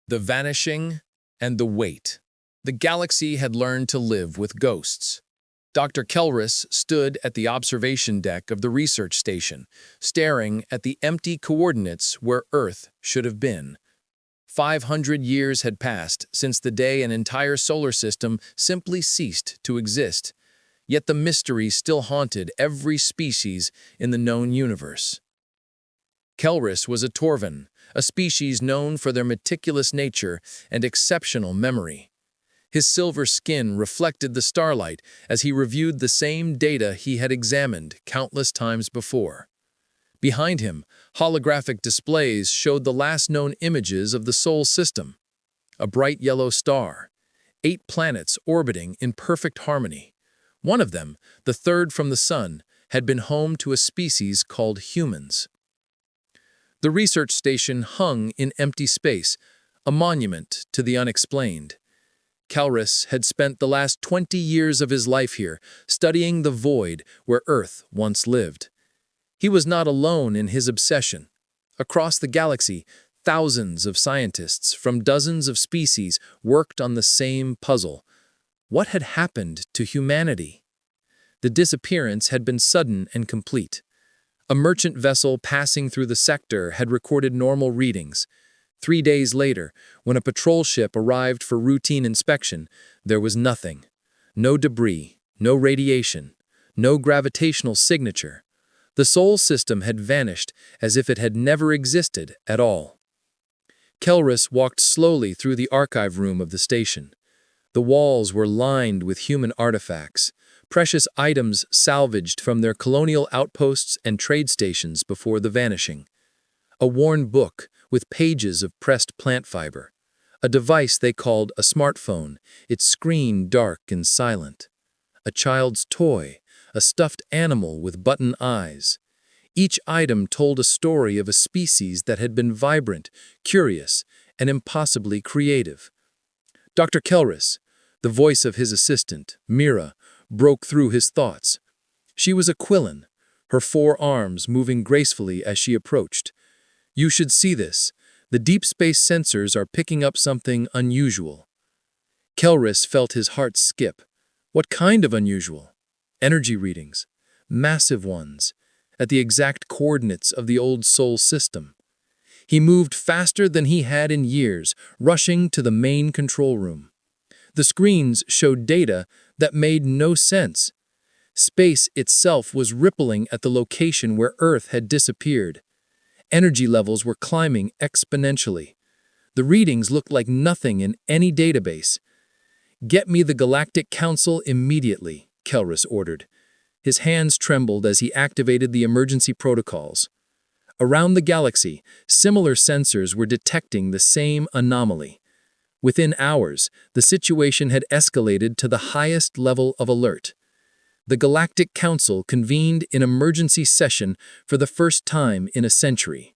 The vanishing and the wait. The galaxy had learned to live with ghosts. Dr. Kelris stood at the observation deck of the research station, staring at the empty coordinates where Earth should have been. 500 years had passed since the day an entire solar system simply ceased to exist, yet the mystery still haunted every species in the known universe. Kelris was a Torvan, a species known for their meticulous nature and exceptional memory. His silver skin reflected the starlight as he reviewed the same data he had examined countless times before. Behind him, holographic displays showed the last known images of the Sol system. A bright yellow star, 8 planets orbiting in perfect harmony. One of them, the third from the sun, had been home to a species called humans. The research station hung in empty space, a monument to the unexplained. Kelris had spent the last 20 years of his life here, studying the void where Earth once lived. He was not alone in his obsession. Across the galaxy, thousands of scientists from dozens of species worked on the same puzzle. What had happened to humanity? The disappearance had been sudden and complete. A merchant vessel passing through the sector had recorded normal readings. 3 days later, when a patrol ship arrived for routine inspection, there was nothing. No debris, no radiation, no gravitational signature. The Sol system had vanished as if it had never existed at all. Kelris walked slowly through the archive room of the station. The walls were lined with human artifacts, precious items salvaged from their colonial outposts and trade stations before the vanishing. A worn book with pages of pressed plant fiber. A device they called a smartphone, its screen dark and silent. A child's toy, a stuffed animal with button eyes. Each item told a story of a species that had been vibrant, curious, and impossibly creative. Dr. Kelris, the voice of his assistant, Mira, broke through his thoughts. She was a Quillan, her 4 arms moving gracefully as she approached. "You should see this. The deep space sensors are picking up something unusual." Kelris felt his heart skip. What kind of unusual? Energy readings. Massive ones. At the exact coordinates of the old Sol system. He moved faster than he had in years, rushing to the main control room. The screens showed data that made no sense. Space itself was rippling at the location where Earth had disappeared. Energy levels were climbing exponentially. The readings looked like nothing in any database. "Get me the Galactic Council immediately," Kelris ordered. His hands trembled as he activated the emergency protocols. Around the galaxy, similar sensors were detecting the same anomaly. Within hours, the situation had escalated to the highest level of alert. The Galactic Council convened in emergency session for the first time in a century.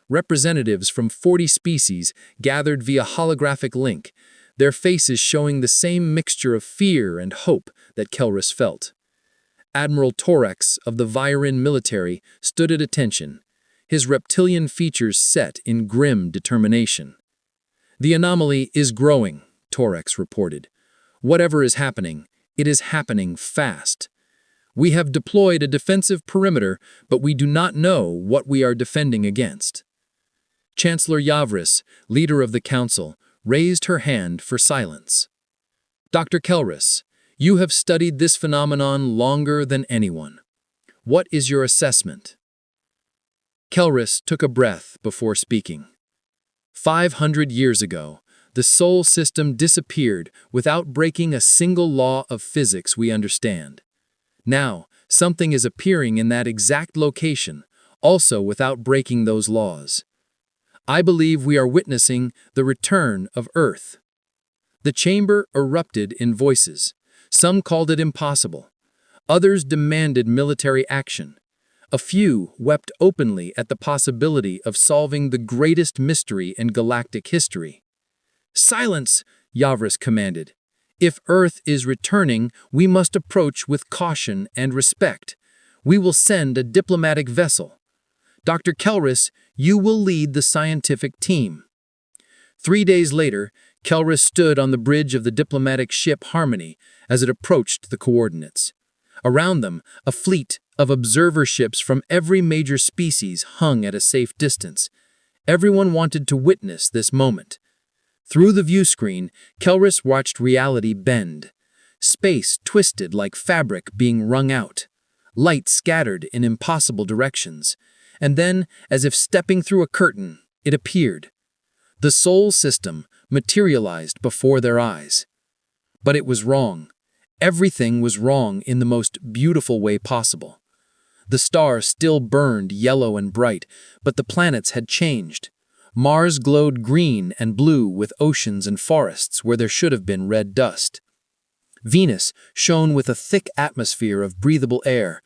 Representatives from 40 species gathered via holographic link, their faces showing the same mixture of fear and hope that Kelris felt. Admiral Torex of the Viren military stood at attention, his reptilian features set in grim determination. "The anomaly is growing," Torex reported. "Whatever is happening, it is happening fast. We have deployed a defensive perimeter, but we do not know what we are defending against." Chancellor Yavris, leader of the council, raised her hand for silence. "Dr. Kelris, you have studied this phenomenon longer than anyone. What is your assessment?" Kelris took a breath before speaking. 500 years ago, the Sol system disappeared without breaking a single law of physics we understand. Now, something is appearing in that exact location, also without breaking those laws. I believe we are witnessing the return of Earth. The chamber erupted in voices. Some called it impossible. Others demanded military action. A few wept openly at the possibility of solving the greatest mystery in galactic history. "Silence!" Yavris commanded. "If Earth is returning, we must approach with caution and respect. We will send a diplomatic vessel. Dr. Kelris, you will lead the scientific team." 3 days later, Kelris stood on the bridge of the diplomatic ship Harmony as it approached the coordinates. Around them, a fleet of observer ships from every major species hung at a safe distance. Everyone wanted to witness this moment. Through the view screen, Kelris watched reality bend. Space twisted like fabric being wrung out. Light scattered in impossible directions. And then, as if stepping through a curtain, it appeared. The Sol system materialized before their eyes. But it was wrong. Everything was wrong in the most beautiful way possible. The stars still burned yellow and bright, but the planets had changed. Mars glowed green and blue with oceans and forests where there should have been red dust. Venus shone with a thick atmosphere of breathable air,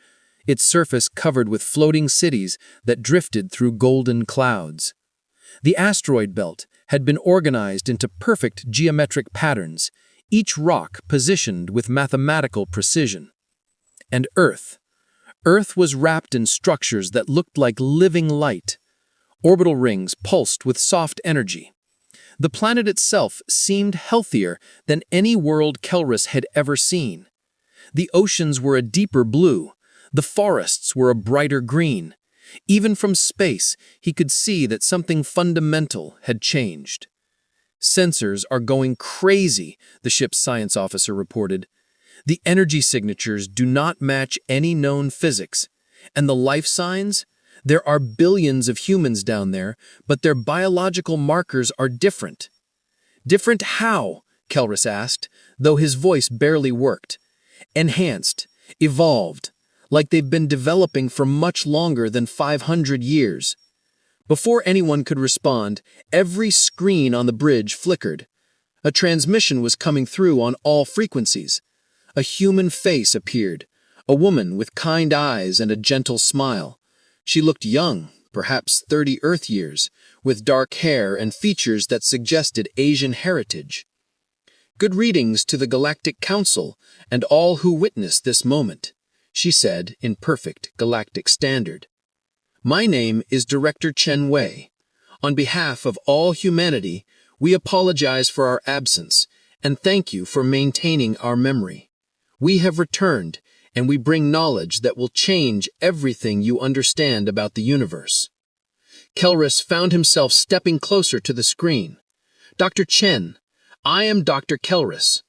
its surface covered with floating cities that drifted through golden clouds. The asteroid belt had been organized into perfect geometric patterns, each rock positioned with mathematical precision. And Earth. Earth was wrapped in structures that looked like living light. Orbital rings pulsed with soft energy. The planet itself seemed healthier than any world Kelris had ever seen. The oceans were a deeper blue. The forests were a brighter green. Even from space, he could see that something fundamental had changed. "Sensors are going crazy," the ship's science officer reported. "The energy signatures do not match any known physics. And the life signs? There are billions of humans down there, but their biological markers are different." "Different how?" Kelris asked, though his voice barely worked. "Enhanced, evolved, like they've been developing for much longer than 500 years. Before anyone could respond, every screen on the bridge flickered. A transmission was coming through on all frequencies. A human face appeared, a woman with kind eyes and a gentle smile. She looked young, perhaps 30 Earth years, with dark hair and features that suggested Asian heritage. "Good readings to the Galactic Council and all who witnessed this moment," she said in perfect galactic standard. "My name is Director Chen Wei. On behalf of all humanity, we apologize for our absence and thank you for maintaining our memory. We have returned, and we bring knowledge that will change everything you understand about the universe." Kelris found himself stepping closer to the screen. "Dr. Chen, I am Dr. Kelris.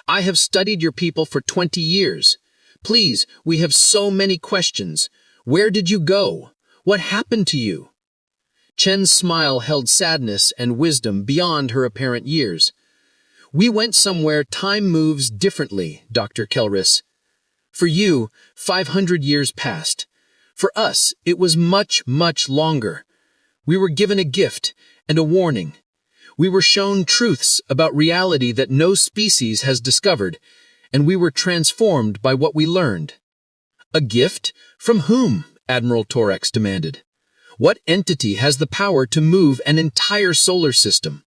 I have studied your people for 20 years. Please, we have so many questions. Where did you go? What happened to you?" Chen's smile held sadness and wisdom beyond her apparent years. "We went somewhere time moves differently, Dr. Kelris. For you, 500 years passed. For us, it was much, much longer. We were given a gift and a warning. We were shown truths about reality that no species has discovered, and we were transformed by what we learned." "A gift? From whom?" Admiral Torex demanded. "What entity has the power to move an entire solar system?"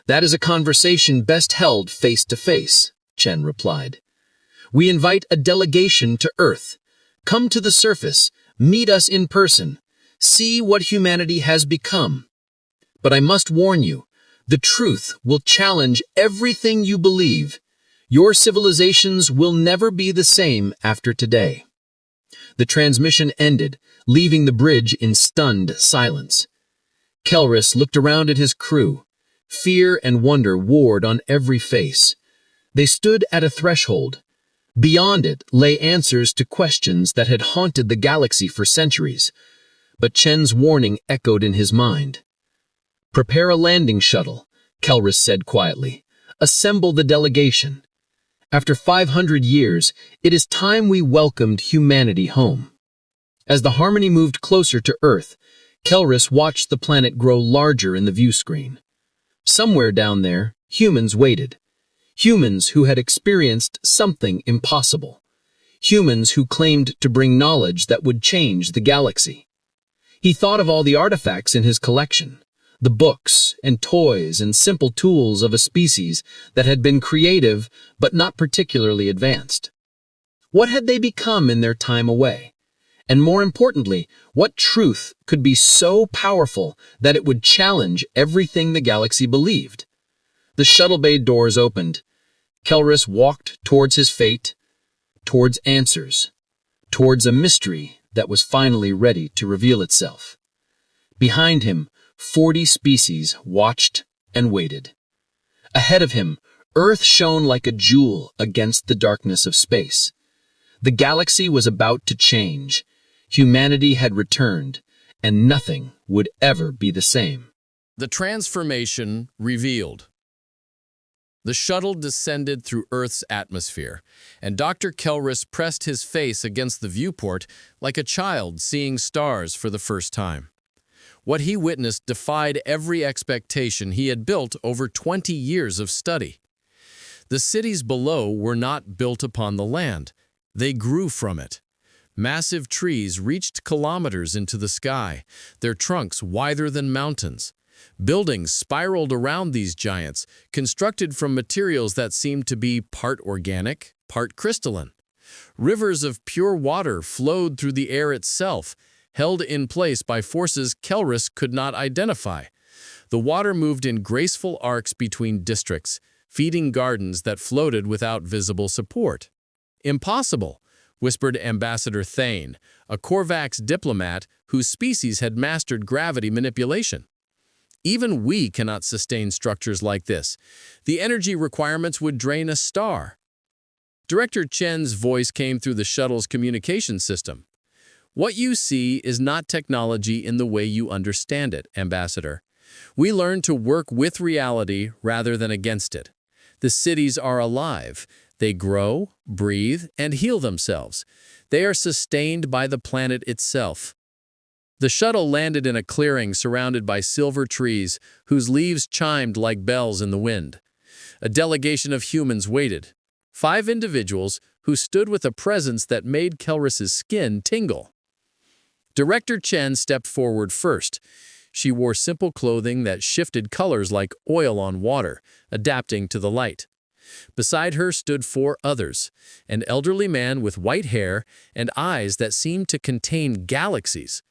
"That is a conversation best held face to face," Chen replied. "We invite a delegation to Earth. Come to the surface, meet us in person, see what humanity has become. But I must warn you, the truth will challenge everything you believe. Your civilizations will never be the same after today." The transmission ended, leaving the bridge in stunned silence. Kelris looked around at his crew. Fear and wonder warred on every face. They stood at a threshold. Beyond it lay answers to questions that had haunted the galaxy for centuries. But Chen's warning echoed in his mind. "Prepare a landing shuttle," Kelris said quietly. "Assemble the delegation. After 500 years, it is time we welcomed humanity home." As the Harmony moved closer to Earth, Kelris watched the planet grow larger in the view screen. Somewhere down there, humans waited. Humans who had experienced something impossible. Humans who claimed to bring knowledge that would change the galaxy. He thought of all the artifacts in his collection, the books and toys and simple tools of a species that had been creative but not particularly advanced. What had they become in their time away? And more importantly, what truth could be so powerful that it would challenge everything the galaxy believed? The shuttle bay doors opened. Kelrus walked towards his fate, towards answers, towards a mystery that was finally ready to reveal itself. Behind him, 40 species watched and waited. Ahead of him, Earth shone like a jewel against the darkness of space. The galaxy was about to change. Humanity had returned, and nothing would ever be the same. The transformation revealed. The shuttle descended through Earth's atmosphere, and Dr. Kelrus pressed his face against the viewport like a child seeing stars for the first time. What he witnessed defied every expectation he had built over 20 years of study. The cities below were not built upon the land. They grew from it. Massive trees reached kilometers into the sky, their trunks wider than mountains. Buildings spiraled around these giants, constructed from materials that seemed to be part organic, part crystalline. Rivers of pure water flowed through the air itself, held in place by forces Kelrus could not identify. The water moved in graceful arcs between districts, feeding gardens that floated without visible support. "Impossible," whispered Ambassador Thane, a Korvax diplomat whose species had mastered gravity manipulation. "Even we cannot sustain structures like this. The energy requirements would drain a star." Director Chen's voice came through the shuttle's communication system. "What you see is not technology in the way you understand it, Ambassador. We learn to work with reality rather than against it. The cities are alive. They grow, breathe, and heal themselves. They are sustained by the planet itself." The shuttle landed in a clearing surrounded by silver trees whose leaves chimed like bells in the wind. A delegation of humans waited. 5 individuals who stood with a presence that made Kelrus's skin tingle. Director Chen stepped forward first. She wore simple clothing that shifted colors like oil on water, adapting to the light. Beside her stood 4 others, an elderly man with white hair and eyes that seemed to contain galaxies,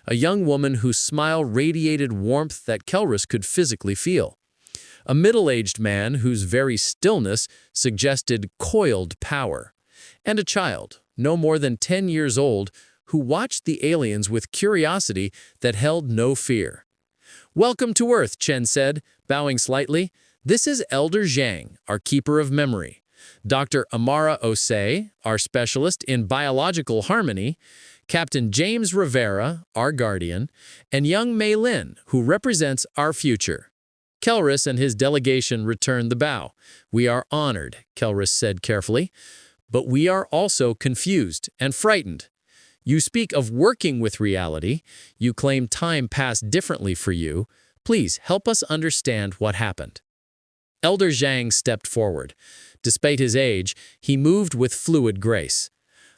a young woman whose smile radiated warmth that Kelrus could physically feel, a middle-aged man whose very stillness suggested coiled power, and a child, no more than 10 years old, who watched the aliens with curiosity that held no fear. "Welcome to Earth," Chen said, bowing slightly. "This is Elder Zhang, our keeper of memory. Dr. Amara Osei, our specialist in biological harmony, Captain James Rivera, our guardian, and young Mei Lin, who represents our future." Kelrus and his delegation returned the bow. "We are honored," Kelrus said carefully, "but we are also confused and frightened. You speak of working with reality. You claim time passed differently for you. Please help us understand what happened." Elder Zhang stepped forward. Despite his age, he moved with fluid grace.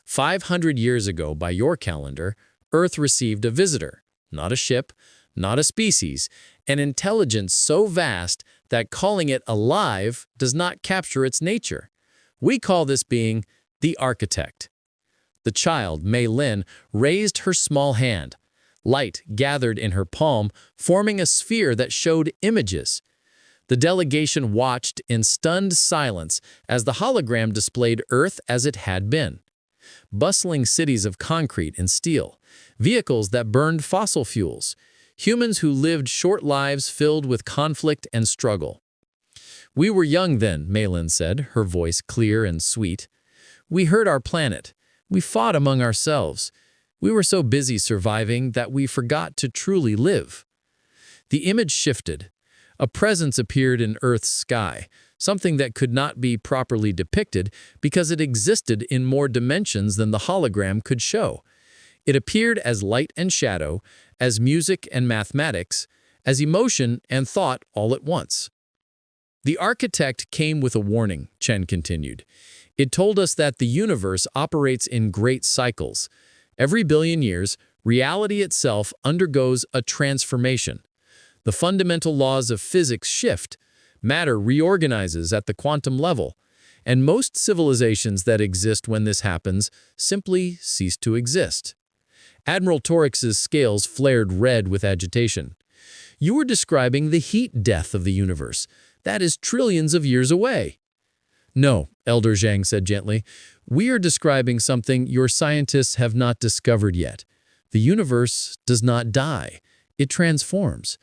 500 years ago, by your calendar, Earth received a visitor, not a ship, not a species, an intelligence so vast that calling it alive does not capture its nature. We call this being the architect. The child, Mei Lin, raised her small hand. Light gathered in her palm, forming a sphere that showed images. The delegation watched in stunned silence as the hologram displayed Earth as it had been. Bustling cities of concrete and steel, vehicles that burned fossil fuels, humans who lived short lives filled with conflict and struggle. "We were young then," Mei Lin said, her voice clear and sweet. "We hurt our planet. We fought among ourselves. We were so busy surviving that we forgot to truly live." The image shifted. A presence appeared in Earth's sky, something that could not be properly depicted because it existed in more dimensions than the hologram could show. It appeared as light and shadow, as music and mathematics, as emotion and thought all at once. "The architect came with a warning," Chen continued. "It told us that the universe operates in great cycles. Every billion years, reality itself undergoes a transformation. The fundamental laws of physics shift, matter reorganizes at the quantum level, and most civilizations that exist when this happens simply cease to exist. Admiral Torix's scales flared red with agitation. "You were describing the heat death of the universe. That is trillions of years away." "No," Elder Zhang said gently. "We are describing something your scientists have not discovered yet. The universe does not die. It transforms.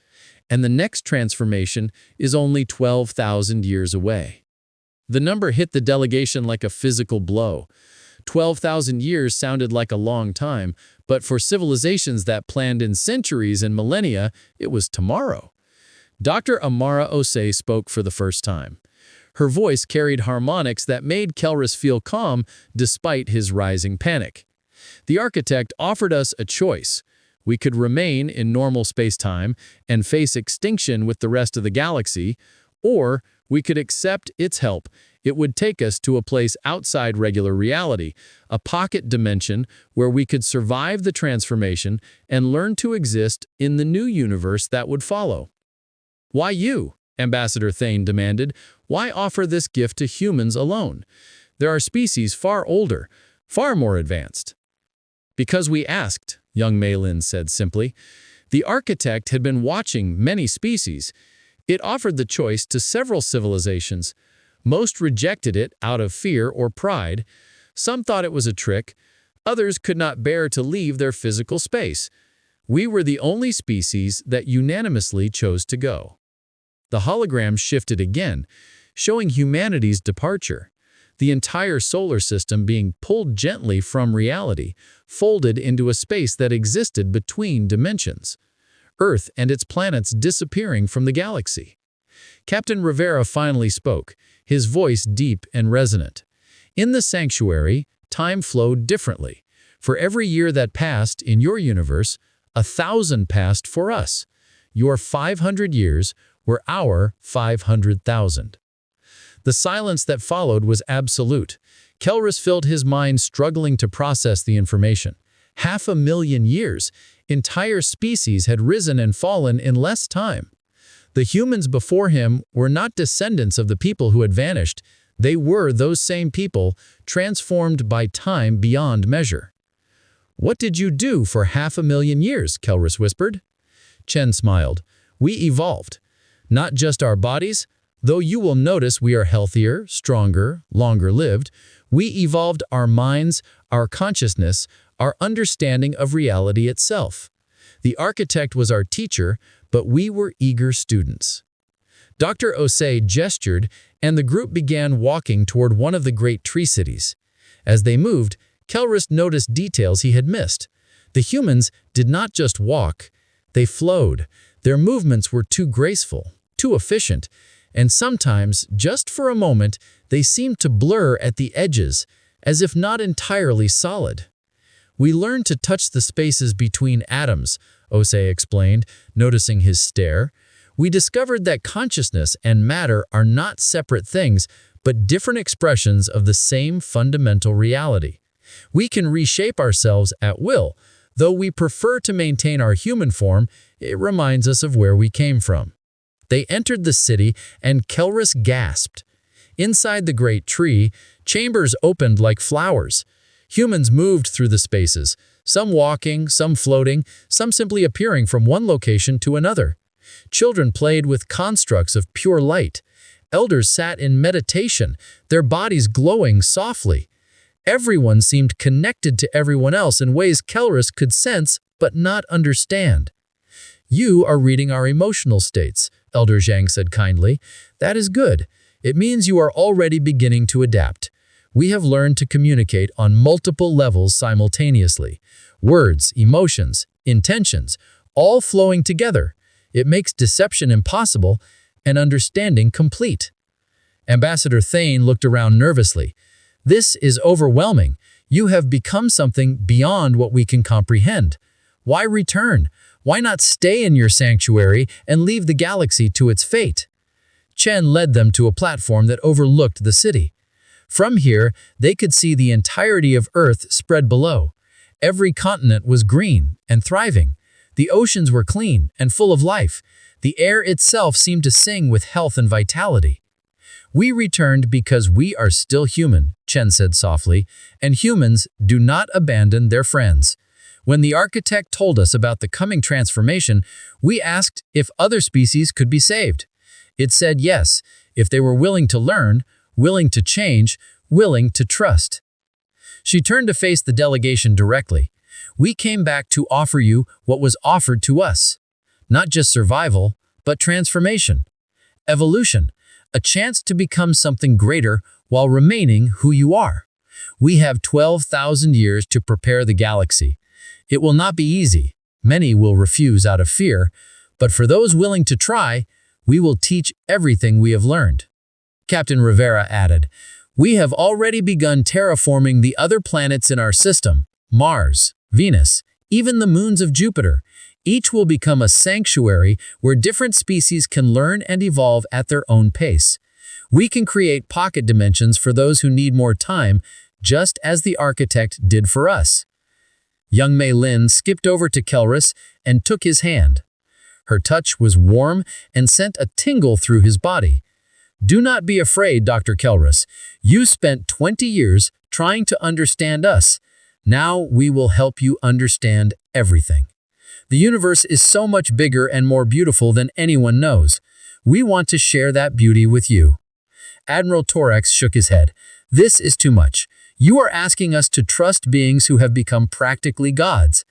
And the next transformation is only 12,000 years away." The number hit the delegation like a physical blow. 12,000 years sounded like a long time, but for civilizations that planned in centuries and millennia, it was tomorrow. Dr. Amara Osei spoke for the first time. Her voice carried harmonics that made Kelris feel calm despite his rising panic. "The architect offered us a choice. We could remain in normal space-time and face extinction with the rest of the galaxy, or we could accept its help. It would take us to a place outside regular reality, a pocket dimension where we could survive the transformation and learn to exist in the new universe that would follow." "Why you?" Ambassador Thane demanded. "Why offer this gift to humans alone? There are species far older, far more advanced." "Because we asked," young Malin said simply. The architect had been watching many species. It offered the choice to several civilizations. Most rejected it out of fear or pride. Some thought it was a trick. Others could not bear to leave their physical space. We were the only species that unanimously chose to go. The hologram shifted again, showing humanity's departure. The entire solar system being pulled gently from reality, folded into a space that existed between dimensions. Earth and its planets disappearing from the galaxy. Captain Rivera finally spoke, his voice deep and resonant. "In the sanctuary, time flowed differently. For every year that passed in your universe, 1,000 passed for us. Your 500 years were our 500,000. The silence that followed was absolute. Kelris filled his mind struggling to process the information. 500,000 years, entire species had risen and fallen in less time. The humans before him were not descendants of the people who had vanished. They were those same people, transformed by time beyond measure. "What did you do for 500,000 years?" Kelris whispered. Chen smiled. "We evolved. Not just our bodies. Though you will notice we are healthier, stronger, longer-lived, we evolved our minds, our consciousness, our understanding of reality itself. The architect was our teacher, but we were eager students." Dr. Osei gestured, and the group began walking toward one of the great tree cities. As they moved, Kelris noticed details he had missed. The humans did not just walk, they flowed. Their movements were too graceful, too efficient, and sometimes, just for a moment, they seemed to blur at the edges, as if not entirely solid. "We learned to touch the spaces between atoms," Osei explained, noticing his stare. "We discovered that consciousness and matter are not separate things, but different expressions of the same fundamental reality. We can reshape ourselves at will. Though we prefer to maintain our human form, it reminds us of where we came from." They entered the city, and Kelris gasped. Inside the great tree, chambers opened like flowers. Humans moved through the spaces, some walking, some floating, some simply appearing from one location to another. Children played with constructs of pure light. Elders sat in meditation, their bodies glowing softly. Everyone seemed connected to everyone else in ways Kelris could sense but not understand. "You are reading our emotional states," Elder Zhang said kindly. "That is good. It means you are already beginning to adapt. We have learned to communicate on multiple levels simultaneously. Words, emotions, intentions, all flowing together. It makes deception impossible and understanding complete." Ambassador Thane looked around nervously. "This is overwhelming. You have become something beyond what we can comprehend. Why return? Why not stay in your sanctuary and leave the galaxy to its fate?" Chen led them to a platform that overlooked the city. From here, they could see the entirety of Earth spread below. Every continent was green and thriving. The oceans were clean and full of life. The air itself seemed to sing with health and vitality. "We returned because we are still human," Chen said softly, "and humans do not abandon their friends. When the architect told us about the coming transformation, we asked if other species could be saved. It said yes, if they were willing to learn, willing to change, willing to trust. She turned to face the delegation directly. We came back to offer you what was offered to us. Not just survival, but transformation. Evolution, a chance to become something greater while remaining who you are. We have 12,000 years to prepare the galaxy. It will not be easy. Many will refuse out of fear, but for those willing to try, we will teach everything we have learned. Captain Rivera added, "We have already begun terraforming the other planets in our system, Mars, Venus, even the moons of Jupiter. Each will become a sanctuary where different species can learn and evolve at their own pace. We can create pocket dimensions for those who need more time, just as the architect did for us." Young Mei Lin skipped over to Kelrus and took his hand. Her touch was warm and sent a tingle through his body. "Do not be afraid, Dr. Kelrus. You spent 20 years trying to understand us. Now we will help you understand everything. The universe is so much bigger and more beautiful than anyone knows. We want to share that beauty with you." Admiral Torax shook his head. "This is too much. You are asking us to trust beings who have become practically gods.